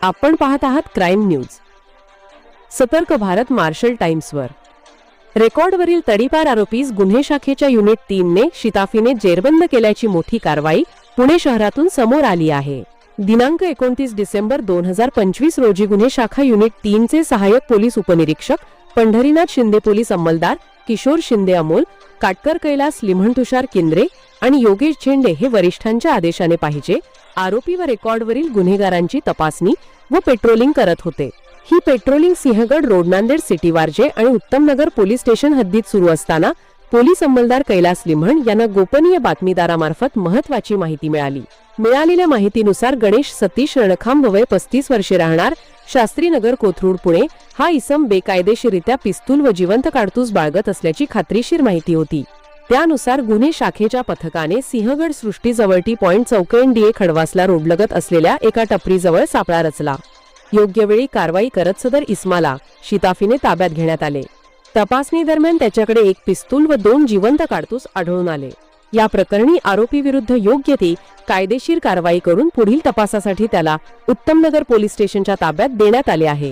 आपण पाहत आहात क्राईम न्यूज. सतर्क भारत मार्शल टाइम्सवर. रेकॉर्डवरील तडीपार आरोपीस गुन्हे शाखेच्या युनिट 3 ने शिताफीने जेरबंद केल्याची मोठी कारवाई पुणे शहरातून समोर आली आहे. दिनांक 29 डिसेंबर 2025 रोजी गुन्हे शाखा युनिट 3 चे सहाय्यक पोलीस उपनिरीक्षक पंढरीनाथ शिंदे, पोलीस अंमलदार किशोर शिंदे अमोल, काटकर कैलास लिमण, तुषार किंद्रे आणि योगेश झेंडे हे वरिष्ठांच्या आदेशाने पाहिजे आरोपी व रेकॉर्डवरील गुन्हेगारांची तपासणी व पेट्रोलिंग करत होते. ही patrolling Sinhagad road, Nanded city Warje आणि उत्तमनगर पोलीस स्टेशन हद्दीत सुरू असताना पोलीस अंमलदार कैलास लिमण यांना गोपनीय बातमीदारामार्फत महत्त्वाची माहिती मिळाली. मिळालेल्या माहितीनुसार गणेश सतीश रणखांब, वय 35 वर्षे, राहणार शास्त्रीनगर, कोथरूड, पुणे, हा इसम बेकायदेशीरित्या पिस्तूल व जिवंत काडतूस बाळगत असल्याची खात्रीशीर माहिती होती. त्यानुसार गुन्हे शाखेच्या पथकाने सिंहगड सृष्टीजवळ टी पॉइंट चौकेंडीए खडवासला रोडलगत असलेल्या एका टपरीजवळ सापळा रचला. योग्य वेळी कारवाई करत सदर इस्माला शिताफीने ताब्यात घेण्यात आले. तपासणी दरम्यान त्याच्याकडे एक पिस्तूल व 2 जिवंत काडतूस आढळून आले. या प्रकरणी आरोपी विरुद्ध योग्य ती कायदेशीर कारवाई करून पुढील तपासासाठी त्याला उत्तमनगर पोलीस स्टेशनच्या ताब्यात देण्यात आले आहे.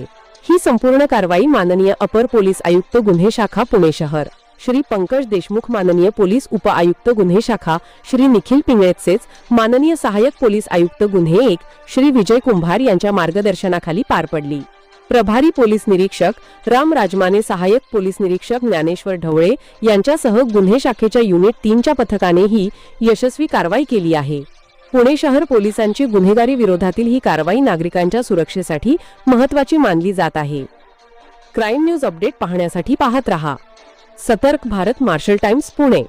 ही संपूर्ण कारवाई माननीय अपर पोलीस आयुक्त गुन्हे शाखा पुणे शहर श्री पंकज देशमुख, माननीय पोलीस उप आयुक्त गुन्हे शाखा श्री निखिल पिंगळे तसेच माननीय सहाय्यक पोलीस आयुक्त गुन्हे 1 श्री विजय कुंभार यांच्या मार्गदर्शनाखाली पार पडली. प्रभारी पोलीस निरीक्षक राम राजमाने, सहाय्यक पोलीस निरीक्षक ज्ञानेश्वर ढवळे यांच्यासह गुन्हे शाखेच्या युनिट 3 च्या पथकाने ही यशस्वी कारवाई केली आहे. पुणे शहर पोलिसांची गुन्हेगारी विरोधातील ही कारवाई नागरिकांच्या सुरक्षेसाठी महत्त्वाची मानली जात आहे. क्राईम न्यूज अपडेट पाहण्यासाठी पाहत रहा सतर्क भारत मार्शल टाइम्स पुणे.